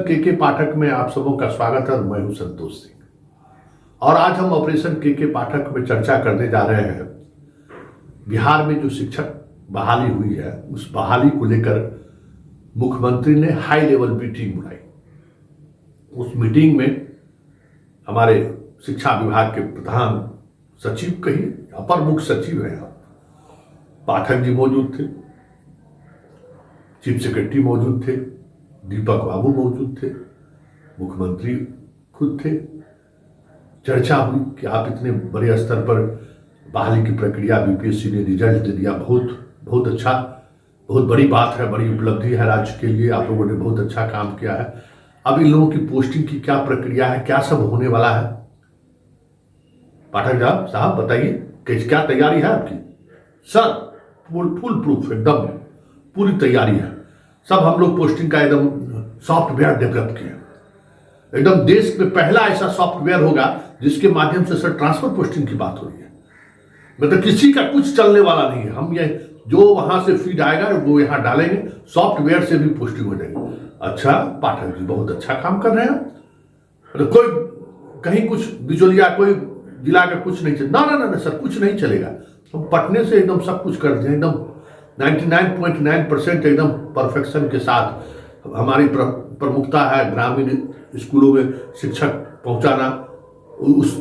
के पाठक में आप सबों का स्वागत है। मैं हूं संतोष सिंह और आज हम ऑपरेशन के पाठक में चर्चा करने जा रहे हैं। बिहार में जो शिक्षक बहाली हुई है उस बहाली को लेकर मुख्यमंत्री ने हाई लेवल मीटिंग बुलाई। उस मीटिंग में हमारे शिक्षा विभाग के प्रधान सचिव कहिए अपर मुख्य सचिव हैं पाठक जी मौजूद थे, चीफ सेक्रेटरी मौजूद थे, दीपक बाबू मौजूद थे, मुख्यमंत्री खुद थे। चर्चा हुई कि आप इतने बड़े स्तर पर बहाली की प्रक्रिया बीपीएससी ने रिजल्ट दे दिया, बहुत अच्छा, बहुत बड़ी बात है, बड़ी उपलब्धि है राज्य के लिए। आप लोगों ने बहुत अच्छा काम किया है। अब इन लोगों की पोस्टिंग की क्या प्रक्रिया है, क्या सब होने वाला है, पाठक साहब बताइए क्या तैयारी है आपकी? सर फुल प्रूफ एकदम पूरी तैयारी है। सब हम लोग पोस्टिंग का एकदम सॉफ्टवेयर डेवलप किया। एकदम देश में पहला ऐसा सॉफ्टवेयर होगा जिसके माध्यम से सर ट्रांसफर पोस्टिंग की बात हो रही है। मतलब किसी का कुछ चलने वाला नहीं है। हम ये जो वहां से फीड आएगा वो यहाँ डालेंगे, सॉफ्टवेयर से भी पोस्टिंग हो जाएगी। अच्छा पाठक जी बहुत अच्छा काम कर रहे हैं। मतलब कोई कहीं कुछ बिचौलिया कोई जिला का कुछ नहीं चलेगा। ना सर कुछ नहीं चलेगा। हम पटने से एकदम सब कुछ करते हैं, एकदम 99.9% एकदम परफेक्शन के साथ। हमारी प्रमुखता है ग्रामीण स्कूलों में शिक्षक पहुंचाना। उस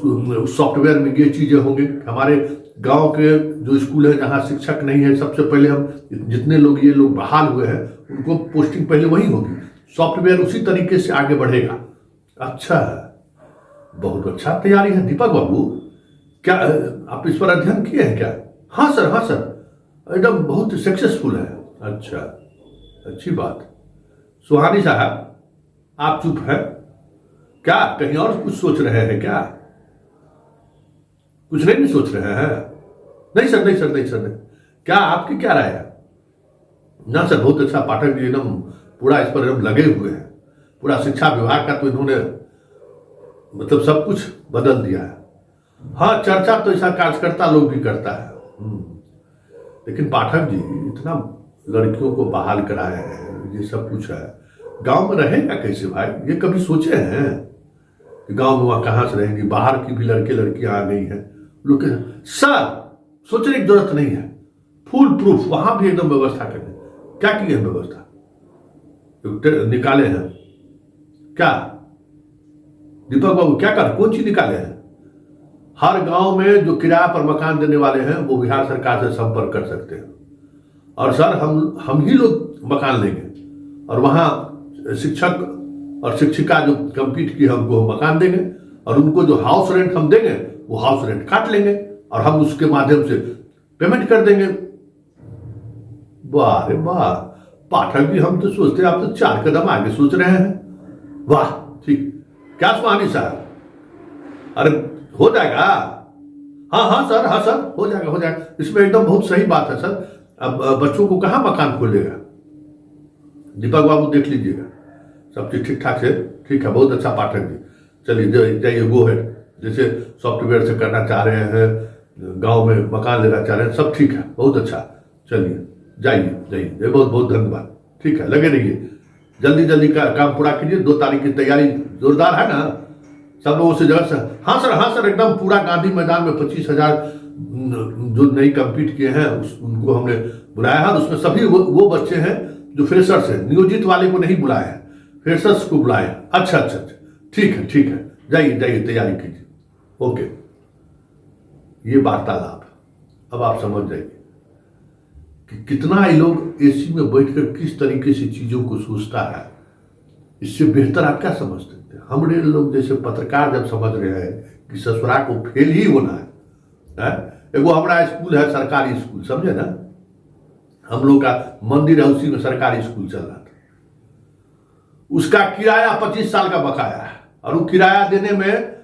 सॉफ्टवेयर में ये चीजें होंगी। हमारे गांव के जो स्कूल है जहां शिक्षक नहीं है, सबसे पहले हम जितने लोग ये लोग बहाल हुए हैं उनको पोस्टिंग पहले वही होगी। सॉफ्टवेयर उसी तरीके से आगे बढ़ेगा। अच्छा बहुत अच्छा तैयारी है। दीपक बाबू क्या आप इस पर अध्ययन किए हैं क्या? हाँ सर एकदम बहुत सक्सेसफुल है। अच्छा अच्छी बात। सुहानी साहब आप चुप हैं क्या? कहीं और कुछ सोच रहे हैं क्या? कुछ नहीं सोच रहे हैं? नहीं सर। क्या आपकी क्या राय है? ना सर बहुत अच्छा। पाठक जी एकदम पूरा इस पर एकदम लगे हुए हैं। पूरा शिक्षा विभाग का तो इन्होंने मतलब सब कुछ बदल दिया है। हाँ चर्चा तो ऐसा कार्यकर्ता लोग भी करता है। लेकिन पाठक जी इतना लड़कियों को बहाल कराए हैं, ये सब कुछ है, गांव में रहेगा कैसे भाई? ये कभी सोचे हैं कि गांव में वहां कहां से रहेंगी? बाहर की भी लड़कियां आ गई हैं लोग। सर सोचने की जरूरत नहीं है, फुल प्रूफ वहां भी एकदम व्यवस्था करें। क्या की है व्यवस्था? निकाले हैं क्या दीपक बाबू? क्या कर कौन चीज निकाले हैं? हर गांव में जो किराया पर मकान देने वाले हैं वो बिहार सरकार से संपर्क कर सकते हैं और सर हम ही लोग मकान लेंगे और वहां शिक्षक और शिक्षिका जो कंप्लीट की है उनको हम मकान देंगे और उनको जो हाउस रेंट हम देंगे वो हाउस रेंट काट लेंगे और हम उसके माध्यम से पेमेंट कर देंगे। वाह रे वाह पाठक जी, हम तो सोचते हैं आप तो 4 कदम आगे सोच रहे हैं। वाह ठीक। क्या सुहानी साहब? अरे हो जाएगा। हाँ सर हो जाएगा। इसमें एकदम बहुत सही बात है सर। अब बच्चों को कहाँ मकान खोलेगा? दीपक बाबू देख लीजिएगा सब चीज ठीक ठाक से। ठीक है बहुत अच्छा पाठक जी। चलिए जाइए गो है। जैसे सॉफ्टवेयर से करना चाह रहे हैं, गांव में मकान लेना चाह रहे हैं, सब ठीक है बहुत अच्छा। चलिए जाइए बहुत धन्यवाद। ठीक है लगे रहिए, जल्दी का काम पूरा कीजिए। 2 तारीख की तैयारी जोरदार है ना सब लोगों से जगह से? हाँ सर एकदम पूरा गांधी मैदान में 25,000 जो नई कंप्लीट किए हैं उनको हमने बुलाया है। उसमें सभी वो बच्चे हैं जो फ्रेशर्स हैं, नियोजित वाले को नहीं बुलाया है, फ्रेशर्स को बुलाए। अच्छा ठीक है जाइए तैयारी कीजिए। ओके ये वार्तालाप अब आप समझ जाइए कि कितना ये लोग एसी में बैठकर किस तरीके से चीजों को सोचता है। इससे बेहतर आप क्या समझ सकते हैं? हमरे लोग जैसे पत्रकार जब समझ रहे हैं कि ससुरा को फेल ही होना है। एगो हमारा स्कूल है सरकारी स्कूल, समझे ना, हम लोग का मंदिर है उसी में सरकारी स्कूल चल रहा था। उसका किराया 25 साल का बकाया है और वो किराया देने में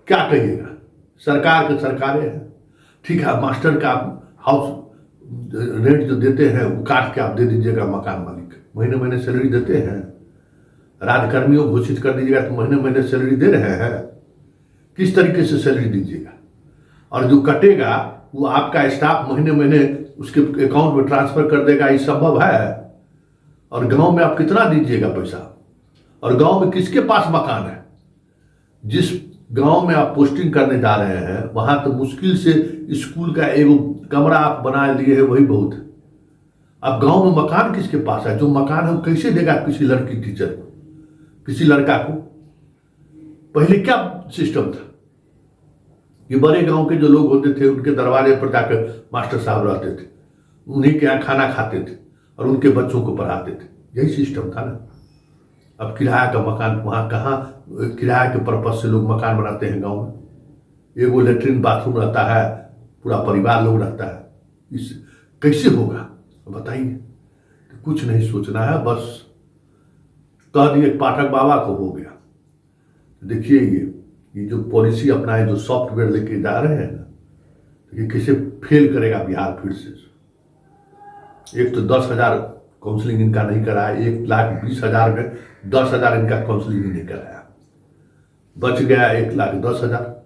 क्या कहिएगा, सरकार के सरकारें हैं। ठीक है मास्टर का हाउस रेंट जो देते हैं वो काट के आप दे दीजिएगा मकान मालिक, महीने सैलरी देते हैं। राजकर्मियों घोषित कर दीजिएगा तो महीने सैलरी दे रहे हैं। किस तरीके से सैलरी दीजिएगा? और जो कटेगा वो आपका स्टाफ महीने उसके अकाउंट में ट्रांसफर कर देगा, ये संभव है? और गांव में आप कितना दीजिएगा पैसा? और गांव में किसके पास मकान है? जिस गांव में आप पोस्टिंग करने जा रहे हैं वहां तो मुश्किल से स्कूल का एक कमरा आप बना लिए है, वही बहुत है। अब गांव में मकान किसके पास है? जो मकान है वो कैसे देगा किसी लड़की टीचर को, किसी लड़का को? पहले क्या सिस्टम था कि बड़े गांव के जो लोग होते थे उनके दरवाजे पर जाकर मास्टर साहब रहते थे, उन्हीं के यहाँ खाना खाते थे और उनके बच्चों को पढ़ाते थे। यही सिस्टम था ना। अब किराया का मकान वहाँ कहाँ, किराया के पर्पज से लोग मकान बनाते हैं गांव में। एगो लेटरिन बाथरूम रहता है, पूरा परिवार लोग रहता है। इस कैसे होगा बताइए? तो कुछ नहीं सोचना है, बस कह दिए पाठक बाबा को हो गया। देखिए ये जो पॉलिसी अपनाए, जो सॉफ्टवेयर लेके जा रहे हैं ना, ये कैसे फेल करेगा बिहार फिर से। एक तो 10,000 काउंसलिंग इनका नहीं कराया, 1,20,000 में 10,000 इनका काउंसलिंग ही नहीं कराया, बच गया 1,10,000।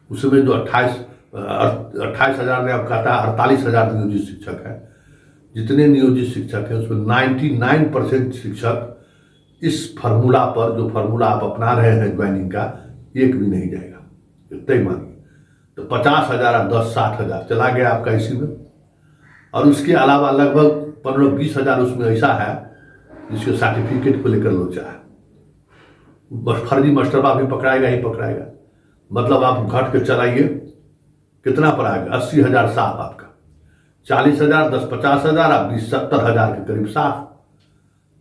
उसमें जो 28,000 ने अब कहता है 48,000 नियोजित शिक्षक है। जितने नियोजित शिक्षक हैं उसमें 99% शिक्षक इस फार्मूला पर, जो फार्मूला आप अपना रहे हैं ज्वाइनिंग का, एक भी नहीं जाएगा, इतना ही मानिए। तो 50,000 और 10 60,000 चला गया आपका इसी में। और उसके अलावा लगभग 15-20,000 उसमें ऐसा है जिसके सर्टिफिकेट को लेकर लोचा है। फर्जी मास्टरबा भी पकड़ाएगा ही पकड़ाएगा। मतलब आप घट के चलाइए, कितना पर आएगा? 80,000 साफ आपका, 40,000, 10 50,000 और 20 70,000 के करीब साफ।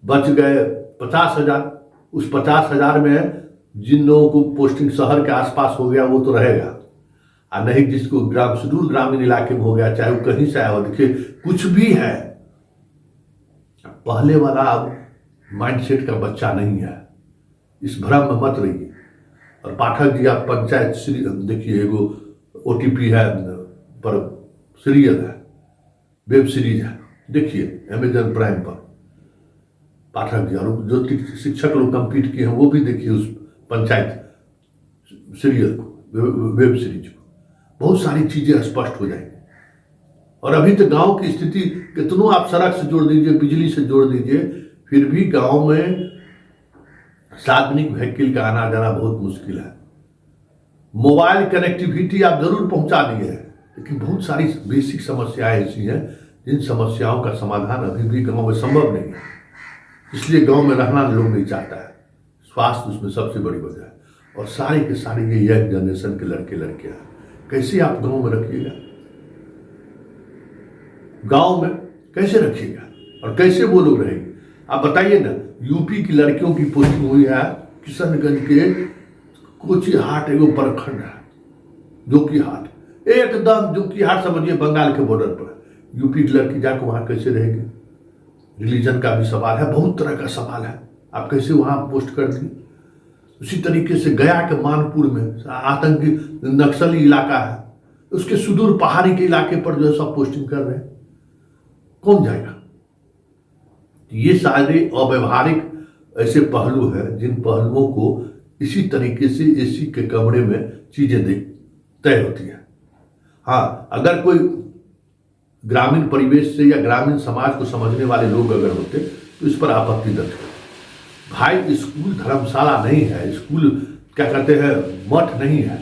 बच गए 50,000। उस 50,000 में जिन लोगों को पोस्टिंग शहर के आसपास हो गया वो तो रहेगा, और नहीं जिसको सुदूर ग्रामीण इलाके में हो गया, चाहे वो कहीं से आया हो। देखिए कुछ भी है, पहले वाला अब माइंडसेट का बच्चा नहीं है, इस भ्रम में मत रहिए। और पाठक जी आप पंचायत देखिए, एगो OTP है पर सीरियल है, वेब सीरीज है, देखिए अमेजन प्राइम पर पाठक जी। और जो शिक्षक लोग कंप्लीट किए हैं वो भी देखिए उस पंचायत सीरियल को, वेब सीरीज को। बहुत सारी चीजें स्पष्ट हो जाएंगी। और अभी तो गांव की स्थिति, कितनों आप सड़क से जोड़ दीजिए, बिजली से जोड़ दीजिए, फिर भी गांव में सार्वजनिक व्हीकल का आना जाना बहुत मुश्किल है। मोबाइल कनेक्टिविटी आप जरूर पहुंचा दिए हैं, लेकिन बहुत सारी बेसिक समस्याएं ऐसी हैं जिन समस्याओं का समाधान अभी भी गांव में संभव नहीं है। इसलिए गांव में रहना लोग नहीं चाहता है। स्वास्थ्य उसमें सबसे बड़ी वजह है। और सारे के सारे ये यंग जनरेशन के लड़के लड़कियां, कैसे आप गांव में रखिएगा? गांव में कैसे रखिएगा और कैसे वो लोग रहेंगे? आप बताइए ना। यूपी की लड़कियों की पोस्टिंग हुई है किशनगंज के कोचीहाट, एगो प्रखंड है जोकीहाट, एकदम जोकीहाट समझिए बंगाल के बॉर्डर पर। यूपी की लड़की जाकर वहां कैसे रहेगी? रिलीजन का भी सवाल है, बहुत तरह का सवाल है, आप कैसे वहां पोस्ट कर दिए? उसी तरीके से गया के मानपुर में आतंकी नक्सली इलाका है, उसके सुदूर पहाड़ी के इलाके पर जो है सब पोस्टिंग कर रहे हैं, कौन जाएगा? ये सारे अव्यवहारिक ऐसे पहलू हैं जिन पहलुओं को इसी तरीके से एसी के कमरे में चीजें तय होती है। हाँ, अगर कोई ग्रामीण परिवेश से या ग्रामीण समाज को समझने वाले लोग अगर होते तो इस पर आपत्ति दर्ज करें। भाई स्कूल धर्मशाला नहीं है, स्कूल क्या कहते हैं मठ नहीं है।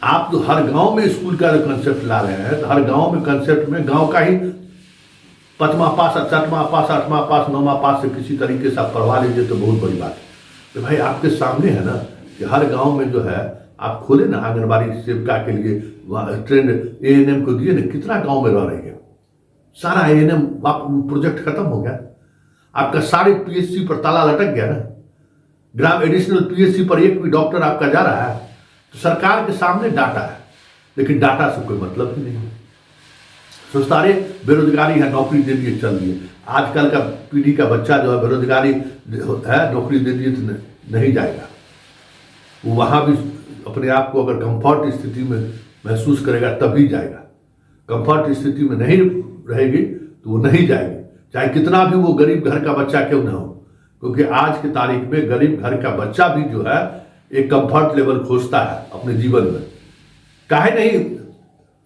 आप तो हर गांव में स्कूल का कंसेप्ट ला रहे हैं, तो हर गांव में कंसेप्ट में गांव का ही 5वां पास, 7वां पास, 8वां पास, 9वां पास से किसी तरीके से आप पढ़वा लीजिए तो बहुत बड़ी बात है। तो भाई आपके सामने है ना कि हर गांव में जो है आप खोले ना आंगनबाड़ी सेविका के लिए ट्रेंड ANM को दिए ना, कितना गांव में रह रही है। सारा ANM प्रोजेक्ट खत्म हो गया, आपका सारे PHC पर ताला लटक गया ना। ग्राम एडिशनल PHC पर एक भी डॉक्टर आपका जा रहा है तो सरकार के सामने डाटा है, लेकिन डाटा से कोई मतलब ही नहीं है। तो सारे बेरोजगारी है, नौकरी दे दिए चल दिए। आजकल का पीढ़ी का बच्चा जो है बेरोजगारी है, नौकरी दे दिए तो नहीं जाएगा। वो वहां भी अपने आप को अगर कंफर्ट स्थिति में महसूस करेगा तभी जाएगा। कंफर्ट स्थिति में नहीं रहेगी तो वो नहीं जाएगी, चाहे कितना भी वो गरीब घर का बच्चा क्यों ना हो। क्योंकि आज की तारीख में गरीब घर का बच्चा भी जो है एक कंफर्ट लेवल खोजता है अपने जीवन में। काहे नहीं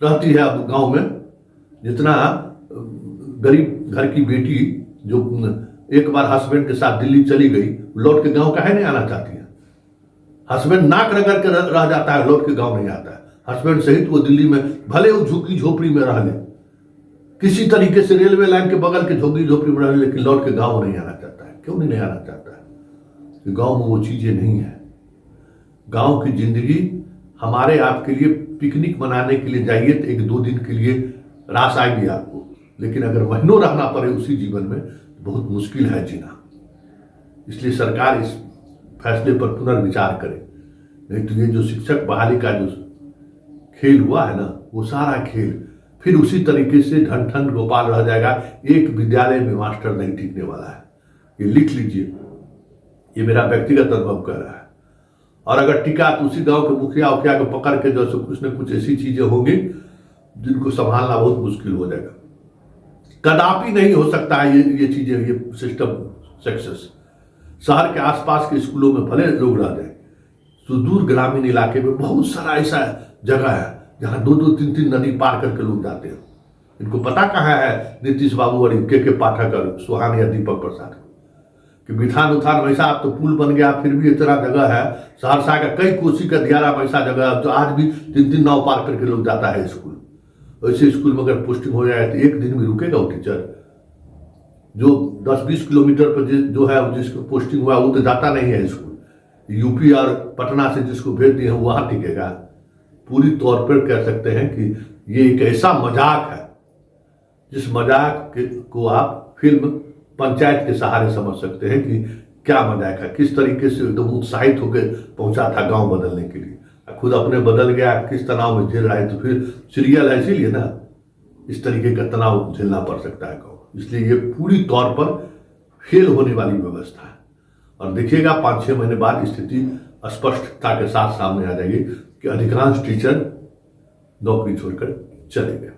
रहती है अब गांव में, जितना गरीब घर की बेटी जो एक बार हस्बैंड के साथ दिल्ली चली गई, लौट के गांव काहे नहीं आना चाहती है? हस्बैंड नाक रगड़ के रह जाता है, लौट के गांव नहीं आता है। हस्बैंड सहित वो दिल्ली में भले वो झुग्गी झोपड़ी में रह ले, किसी तरीके से रेलवे लाइन के बगल के झुग्गी झोपड़ी में रह ले, लेकिन लौट के गांव नहीं आना चाहता है। क्यों नहीं आना चाहता है? कि गांव में वो चीजें नहीं है। गांव की जिंदगी हमारे आपके लिए पिकनिक मनाने के लिए जाइए तो 1-2 दिन के लिए रास आएगी आपको, लेकिन अगर महीनों रहना पड़े उसी जीवन में तो बहुत मुश्किल है जीना। इसलिए सरकार इस फैसले पर पुनर्विचार करे, नहीं तो ये जो शिक्षक बहाली का जो खेल हुआ है ना, वो सारा खेल फिर उसी तरीके से ढन ठन गोपाल रह जाएगा। एक विद्यालय में मास्टर नहीं टिकने वाला है, ये लिख लीजिए, ये मेरा व्यक्तिगत अनुभव कह रहा है। और अगर टिका तो उसी गांव के मुखिया उखिया को पकड़ के जो कुछ न कुछ ऐसी चीजें होंगी जिनको संभालना बहुत मुश्किल हो जाएगा। कदापि नहीं हो सकता है ये चीजें, ये सिस्टम सक्सेस। शहर के आसपास के स्कूलों में भले लोग रह जाए, सुदूर ग्रामीण इलाके में बहुत सारा ऐसा जगह है जहां 2-2, 3-3 नदी पार करके लोग जाते हैं। इनको पता कहाँ है नीतीश बाबू और के पाठक और सुहान या दीपक प्रसाद कि बिथान उथान वैसा अब तो पुल बन गया, फिर भी इतना जगह है। सहरसा का कई कोसी का दियारा वैसा जगह है, तो आज भी 3-3 नाव पार करके लोग जाता है स्कूल। वैसे स्कूल में अगर पोस्टिंग हो जाए तो एक दिन में रुकेगा वो टीचर? जो 10-20 किलोमीटर पर जो है जिसको पोस्टिंग हुआ वो तो जाता नहीं है स्कूल। यूपी और पटना से जिसको भेज दिए हैं वहां टिकेगा? पूरी तौर पर कह सकते हैं कि ये एक ऐसा मजाक है जिस मजाक को आप फिल्म पंचायत के सहारे समझ सकते हैं कि क्या मजाक है। किस तरीके से एकदम उत्साहित होकर पहुंचा था गांव बदलने के लिए, खुद अपने बदल गया, किस तनाव में झेल रहा है। तो फिर सीरियल है, इसीलिए ना इस तरीके का तनाव झेलना पड़ सकता है गाँव। इसलिए ये पूरी तौर पर फेल होने वाली व्यवस्था है। और देखिएगा 5-6 महीने बाद स्थिति स्पष्टता के साथ सामने आ जाएगी कि अधिकांश टीचर नौकरी छोड़कर चले गए।